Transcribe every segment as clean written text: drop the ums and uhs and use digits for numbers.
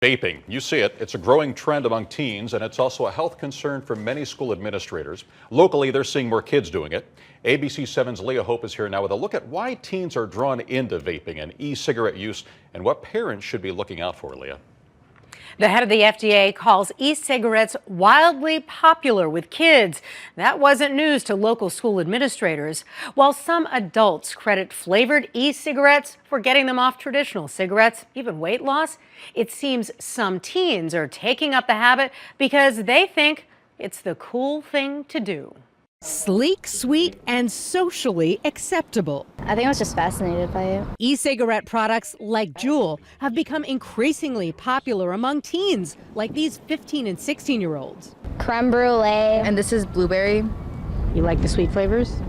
Vaping, you see it. It's a growing trend among teens, and it's also a health concern for many school administrators. Locally, they're seeing more kids doing it. ABC 7's Leah Hope is here now with a look at why teens are drawn into vaping and e-cigarette use and what parents should be looking out for, Leah. The head of the FDA calls e-cigarettes wildly popular with kids. That wasn't news to local school administrators. While some adults credit flavored e-cigarettes for getting them off traditional cigarettes, even weight loss, it seems some teens are taking up the habit because they think it's the cool thing to do. Sleek, sweet, and socially acceptable. I think I was just fascinated by it. E-cigarette products like Juul have become increasingly popular among teens, like these 15 and 16-year-olds. Creme brulee. And this is blueberry. You like the sweet flavors?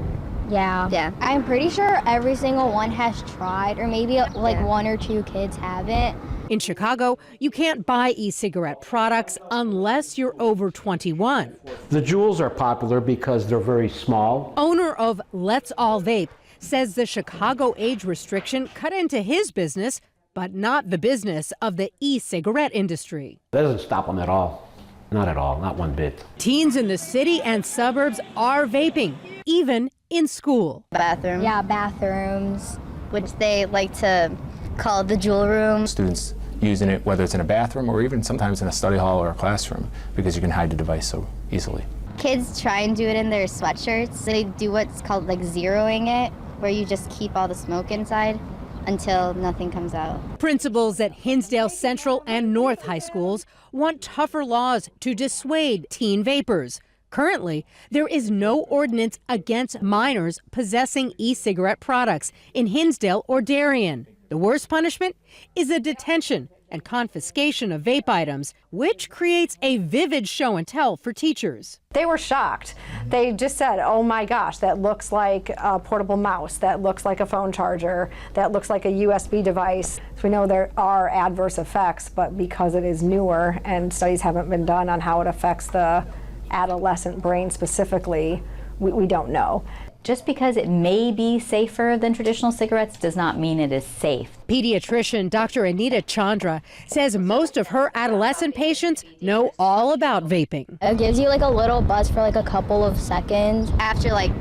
Yeah. I'm pretty sure every single one has tried, or maybe like one or two kids haven't. In Chicago, you can't buy e-cigarette products unless you're over 21. The Juuls are popular because they're very small. Owner of Let's All Vape says the Chicago age restriction cut into his business, but not the business of the e-cigarette industry. That doesn't stop them at all. Not at all, not one bit. Teens in the city and suburbs are vaping, even in school. Bathroom. Yeah, bathrooms, which they like to call the Juul room. Students using it, whether it's in a bathroom or even sometimes in a study hall or a classroom, because you can hide the device so easily. Kids try and do it in their sweatshirts. They do what's called like zeroing it, where you just keep all the smoke inside until nothing comes out. Principals at Hinsdale Central and North High Schools want tougher laws to dissuade teen vapers. Currently, there is no ordinance against minors possessing e-cigarette products in Hinsdale or Darien. The worst punishment is a detention and confiscation of vape items, which creates a vivid show and tell for teachers. They were shocked. They just said, oh my gosh, that looks like a portable mouse, that looks like a phone charger, that looks like a USB device. So we know there are adverse effects, but because it is newer and studies haven't been done on how it affects the adolescent brain specifically, we don't know. Just because it may be safer than traditional cigarettes does not mean it is safe. Pediatrician Dr. Anita Chandra says most of her adolescent patients know all about vaping. It gives you like a little buzz for like a couple of seconds. After like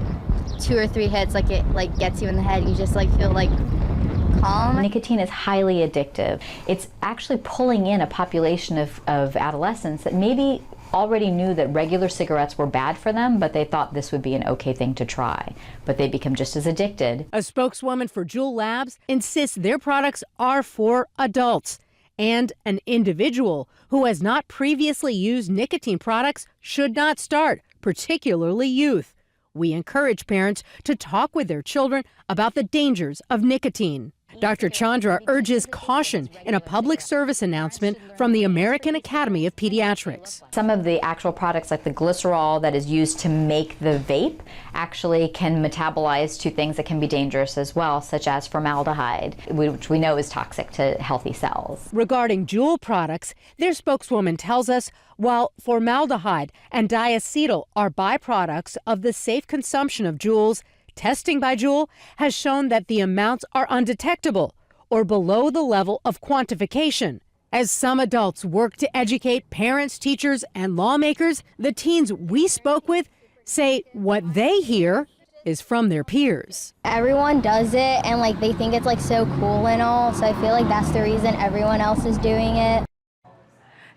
2 or 3 hits, like it like gets you in the head. You just like feel like calm. Nicotine is highly addictive. It's actually pulling in a population of adolescents that maybe already knew that regular cigarettes were bad for them, but they thought this would be an okay thing to try. But they become just as addicted. A spokeswoman for Juul Labs insists their products are for adults, and an individual who has not previously used nicotine products should not start, particularly youth. We encourage parents to talk with their children about the dangers of nicotine. Dr. Chandra urges caution in a public service announcement from the American Academy of Pediatrics. Some of the actual products like the glycerol that is used to make the vape actually can metabolize to things that can be dangerous as well, such as formaldehyde, which we know is toxic to healthy cells. Regarding Juul products, their spokeswoman tells us while formaldehyde and diacetyl are byproducts of the safe consumption of Juuls, testing by Juul has shown that the amounts are undetectable or below the level of quantification. As some adults work to educate parents, teachers, and lawmakers, the teens we spoke with say what they hear is from their peers. Everyone does it and like they think it's like so cool and all, so I feel like that's the reason everyone else is doing it.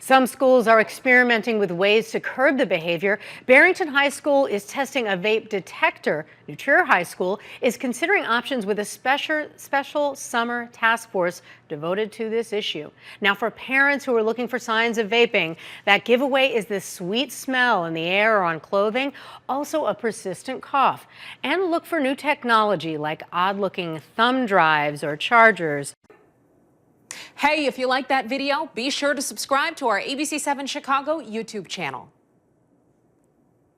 Some schools are experimenting with ways to curb the behavior. Barrington High School is testing a vape detector. New Trier High School is considering options with a special summer task force devoted to this issue. Now, for parents who are looking for signs of vaping, that giveaway is the sweet smell in the air or on clothing, also a persistent cough. And look for new technology like odd-looking thumb drives or chargers. Hey, if you like that video, be sure to subscribe to our ABC 7 Chicago YouTube channel.